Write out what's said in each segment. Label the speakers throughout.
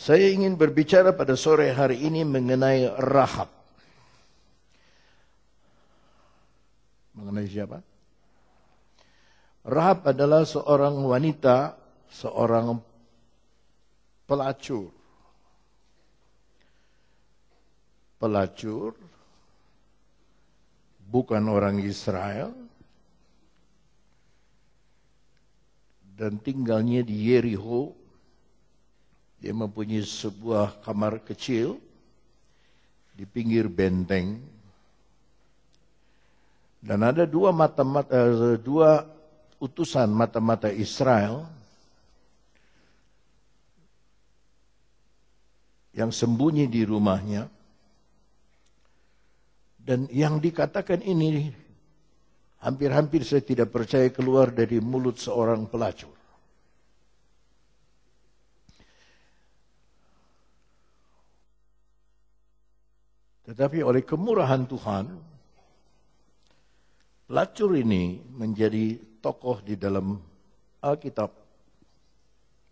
Speaker 1: Saya ingin berbicara pada sore hari ini mengenai Rahab. Mengenai siapa? Rahab adalah seorang wanita, seorang pelacur. Pelacur, bukan orang Israel, dan tinggalnya di Yeriho. Dia mempunyai sebuah kamar kecil di pinggir benteng. Dan ada dua utusan mata-mata Israel yang sembunyi di rumahnya. Dan yang dikatakan ini hampir-hampir saya tidak percaya keluar dari mulut seorang pelacur. Tetapi oleh kemurahan Tuhan, pelacur ini menjadi tokoh di dalam Alkitab.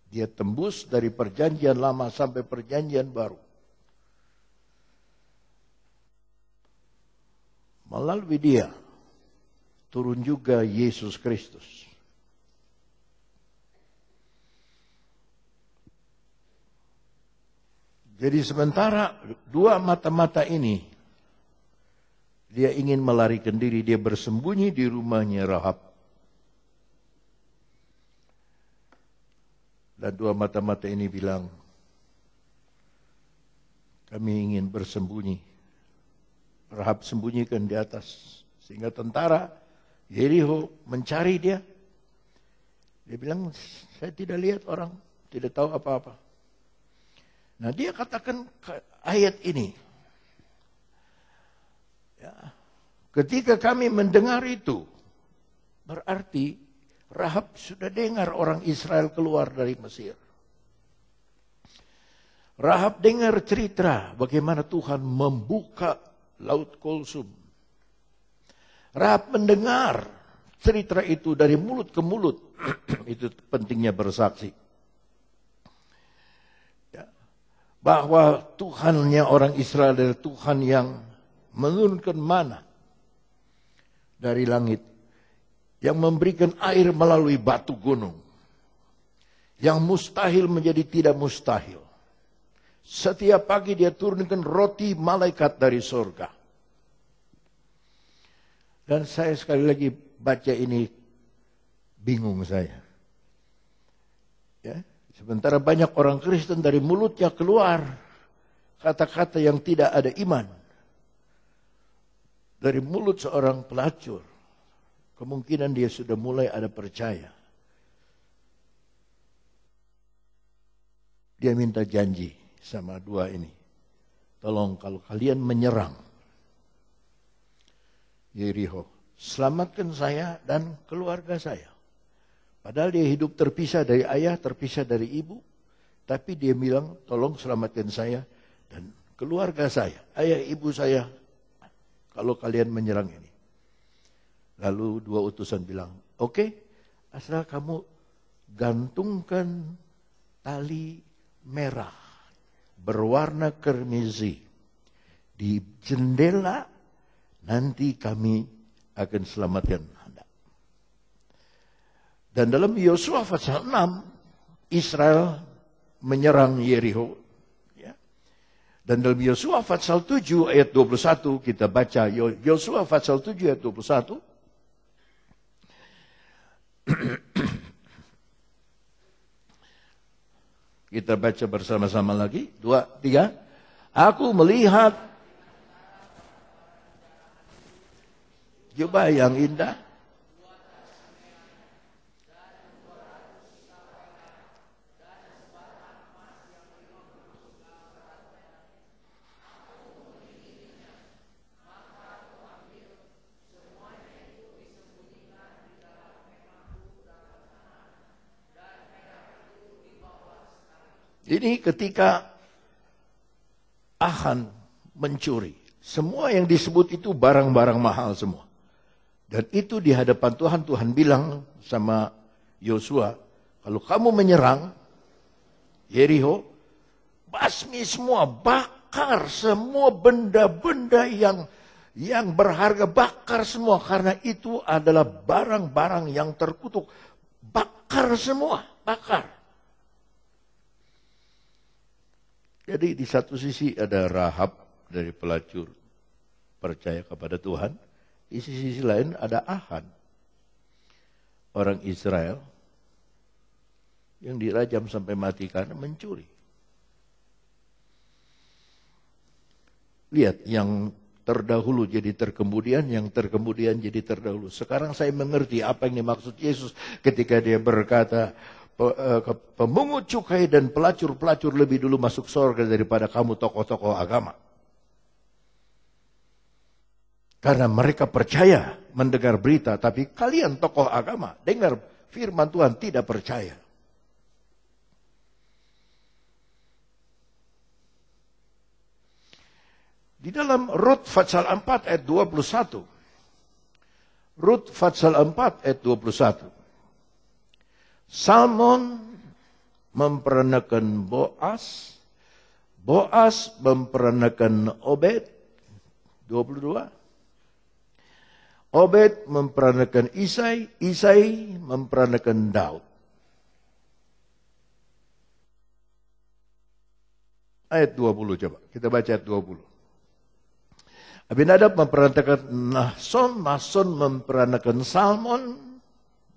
Speaker 1: Dia tembus dari perjanjian lama sampai perjanjian baru. Melalui dia, turun juga Yesus Kristus. Jadi sementara dua mata-mata ini, dia ingin melarikan diri, dia bersembunyi di rumahnya Rahab. Dan dua mata-mata ini bilang, kami ingin bersembunyi. Rahab sembunyikan di atas. Sehingga tentara Yeriho mencari dia. Dia bilang, saya tidak lihat orang, tidak tahu apa-apa. Nah, dia katakan ayat ini. Ya, ketika kami mendengar itu, berarti Rahab sudah dengar orang Israel keluar dari Mesir. Rahab dengar cerita bagaimana Tuhan membuka Laut Kulsum. Rahab mendengar cerita itu dari mulut ke mulut. Itu pentingnya bersaksi. Bahwa Tuhannya orang Israel adalah Tuhan yang menurunkan mana dari langit. Yang memberikan air melalui batu gunung. Yang mustahil menjadi tidak mustahil. Setiap pagi dia turunkan roti malaikat dari surga. Dan saya sekali lagi baca ini, bingung saya. Ya. Sementara banyak orang Kristen dari mulutnya keluar kata-kata yang tidak ada iman. Dari mulut seorang pelacur, kemungkinan dia sudah mulai ada percaya. Dia minta janji sama dua ini. Tolong kalau kalian menyerang Yeriho, selamatkan saya dan keluarga saya. Padahal dia hidup terpisah dari ayah, terpisah dari ibu. Tapi dia bilang, tolong selamatkan saya dan keluarga saya. Ayah, ibu saya, kalau kalian menyerang ini. Lalu dua utusan bilang, oke, asal kamu gantungkan tali merah berwarna kermizi di jendela, nanti kami akan selamatkan. Dan dalam Yosua pasal 6, Israel menyerang Yeriho. Ya. Dan dalam Yosua pasal 7 ayat 21, kita baca Yosua pasal 7 ayat 21. Kita baca bersama-sama lagi. 2, 3. Aku melihat jubah yang indah. Ini ketika Achan mencuri. Semua yang disebut itu barang-barang mahal semua. Dan itu di hadapan Tuhan, Tuhan bilang sama Yosua, kalau kamu menyerang Yeriho, basmi semua, bakar semua benda-benda yang berharga, bakar semua. Karena itu adalah barang-barang yang terkutuk. Bakar semua, bakar. Jadi di satu sisi ada Rahab dari pelacur percaya kepada Tuhan. Di sisi lain ada Ahan, orang Israel yang dirajam sampai mati karena mencuri. Lihat, yang terdahulu jadi terkemudian, yang terkemudian jadi terdahulu. Sekarang saya mengerti apa yang dimaksud Yesus ketika dia berkata, pemungut cukai dan pelacur-pelacur lebih dulu masuk surga daripada kamu tokoh-tokoh agama. Karena mereka percaya mendengar berita, tapi kalian tokoh agama dengar firman Tuhan tidak percaya. Di dalam Rut pasal 4 ayat 21. Rut pasal 4 ayat 21. Salmon memperanakan Boas. Boas memperanakan Obed. 22. Obed memperanakan Isai. Isai memperanakan Daud. Ayat 20 coba. Kita baca ayat 20. Abinadab memperanakan Nahson. Nahson memperanakan Salmon.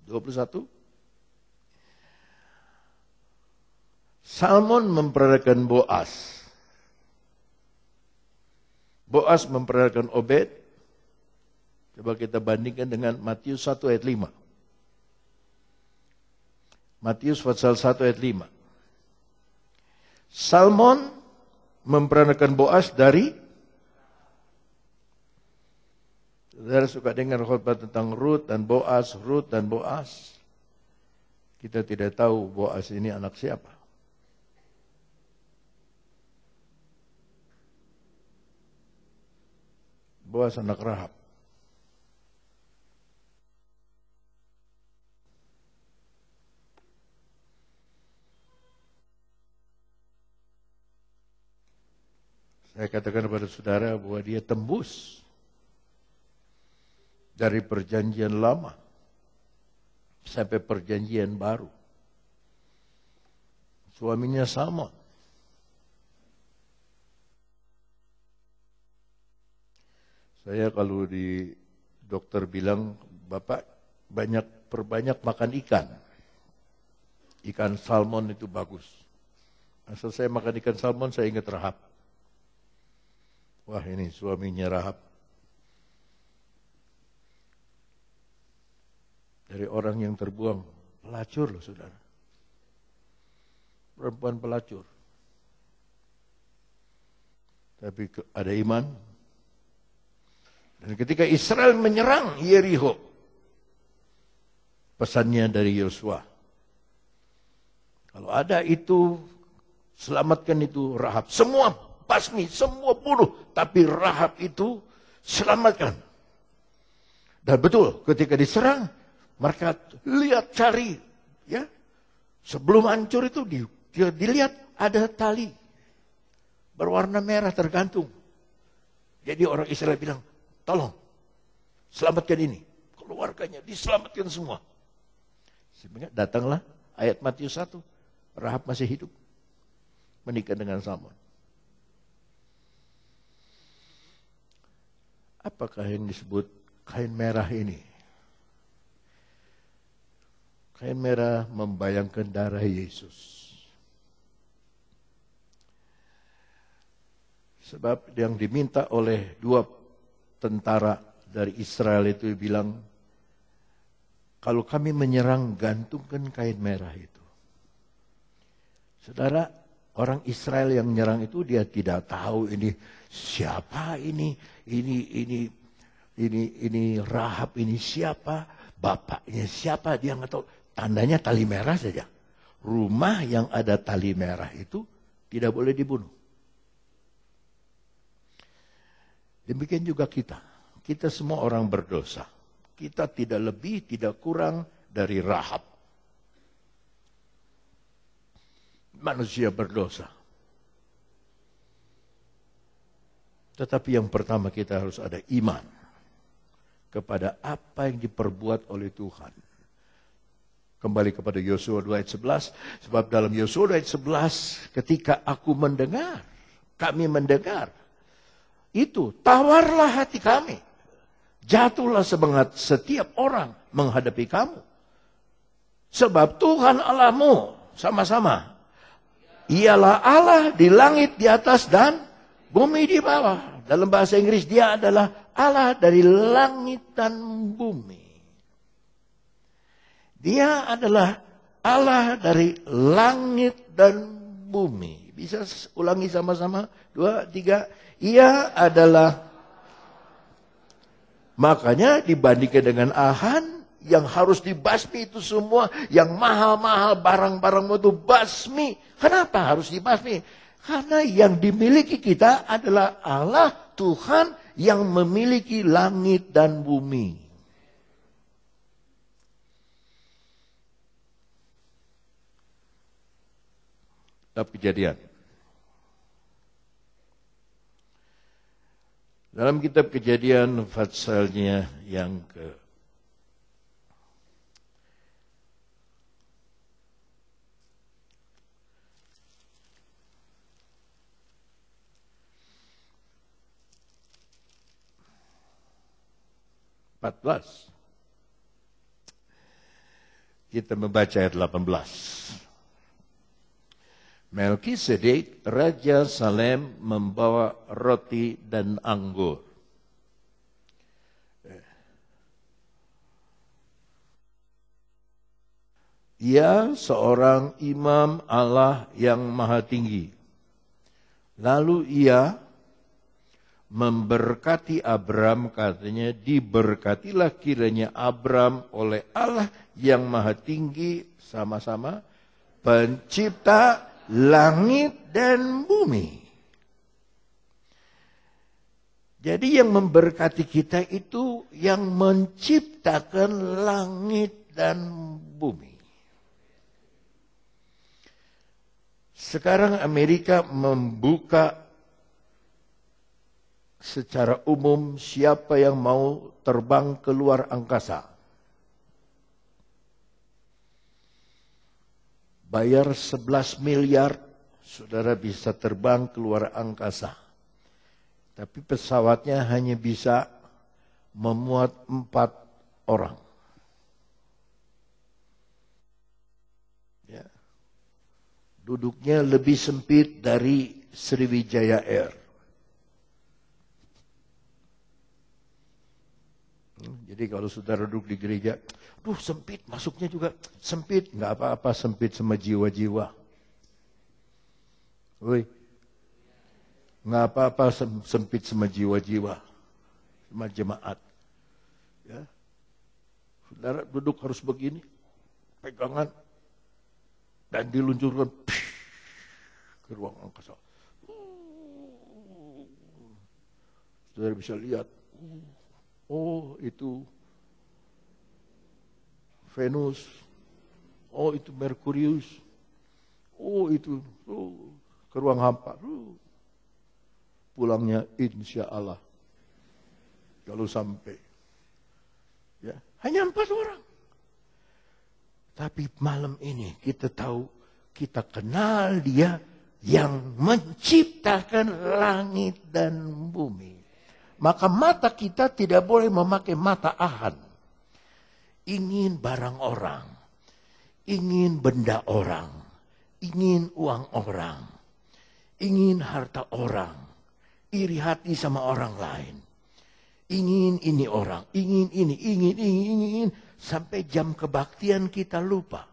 Speaker 1: 21. Salmon memperanakan Boas. Boas memperanakan Obed. Coba kita bandingkan dengan Matius 1 ayat 5. Matius pasal 1 ayat 5. Salmon memperanakan Boas dari, saudara suka dengar khotbah tentang Rut dan Boas, Rut dan Boas. Kita tidak tahu Boas ini anak siapa. Boas anak Rahab. Saya katakan kepada saudara bahwa dia tembus dari perjanjian lama sampai perjanjian baru. Suaminya Salmon. Saya kalau di dokter bilang, Bapak perbanyak makan ikan. Ikan salmon itu bagus. Asal saya makan ikan salmon, saya ingat Rahab. Wah, ini suaminya Rahab. Dari orang yang terbuang, pelacur loh saudara. Perempuan pelacur. Tapi ada iman. Dan ketika Israel menyerang Yeriko, pesannya dari Yosua, kalau ada itu, selamatkan itu Rahab. Semua basmi, semua bunuh. Tapi Rahab itu selamatkan. Dan betul, ketika diserang, mereka lihat cari. Ya, sebelum hancur itu dilihat ada tali berwarna merah tergantung. Jadi orang Israel bilang, tolong, selamatkan ini. Keluarganya diselamatkan semua. Sehingga datanglah ayat Matius 1. Rahab masih hidup. Menikah dengan Salmon. Apakah yang disebut kain merah ini? Kain merah membayangkan darah Yesus. Sebab yang diminta oleh dua tentara dari Israel itu bilang, kalau kami menyerang, gantungkan kain merah itu. Saudara, orang Israel yang menyerang itu dia tidak tahu ini siapa ini Rahab ini siapa, bapaknya siapa, dia nggak tahu. Tandanya tali merah saja. Rumah yang ada tali merah itu tidak boleh dibunuh. Demikian juga kita. Kita semua orang berdosa. Kita tidak lebih, tidak kurang dari Rahab. Manusia berdosa. Tetapi yang pertama kita harus ada iman kepada apa yang diperbuat oleh Tuhan. Kembali kepada Yosua 2 ayat 11. Sebab dalam Yosua 2 ayat 11, ketika aku mendengar, kami mendengar, itu tawarlah hati kami. Jatuhlah semangat setiap orang menghadapi kamu. Sebab Tuhan Allahmu sama-sama. Ialah Allah di langit di atas dan bumi di bawah. Dalam bahasa Inggris dia adalah Allah dari langit dan bumi. Dia adalah Allah dari langit dan bumi. Bisa ulangi sama-sama? 2, 3. Ia adalah. Makanya dibandingkan dengan Ahan yang harus dibasmi itu semua, yang mahal-mahal barang-barangmu itu basmi. Kenapa harus dibasmi? Karena yang dimiliki kita adalah Allah Tuhan yang memiliki langit dan bumi. Kitab Kejadian. Dalam kitab Kejadian pasalnya yang ke 14. Kita membaca ayat 18. Melkisedek, Raja Salem membawa roti dan anggur. Ia seorang imam Allah yang maha tinggi. Lalu ia memberkati Abram, katanya, diberkatilah kiranya Abram oleh Allah yang maha tinggi, sama-sama, pencipta langit dan bumi. Jadi yang memberkati kita itu yang menciptakan langit dan bumi. Sekarang Amerika membuka secara umum siapa yang mau terbang ke luar angkasa. Bayar 11 miliar, saudara bisa terbang ke luar angkasa. Tapi pesawatnya hanya bisa memuat 4 orang. Ya. Duduknya lebih sempit dari Sriwijaya Air. Jadi kalau saudara duduk di gereja, sempit, masuknya juga sempit. Nggak apa-apa, sempit sama jiwa-jiwa. Nggak apa-apa sempit sama jiwa-jiwa, sama jemaat. Ya. Saudara duduk harus begini, pegangan, dan diluncurkan ke ruang angkasa. Saudara bisa lihat, oh itu Venus, oh itu Merkurius, oh itu ke ruang hampa. Pulangnya insya Allah. Kalau sampai. Ya, hanya 4 orang. Tapi malam ini kita tahu, kita kenal dia yang menciptakan langit dan bumi. Maka mata kita tidak boleh memakai mata Ahan. Ingin barang orang, ingin benda orang, ingin uang orang, ingin harta orang, iri hati sama orang lain. Ingin ini orang, ingin ini, ingin, sampai jam kebaktian kita lupa.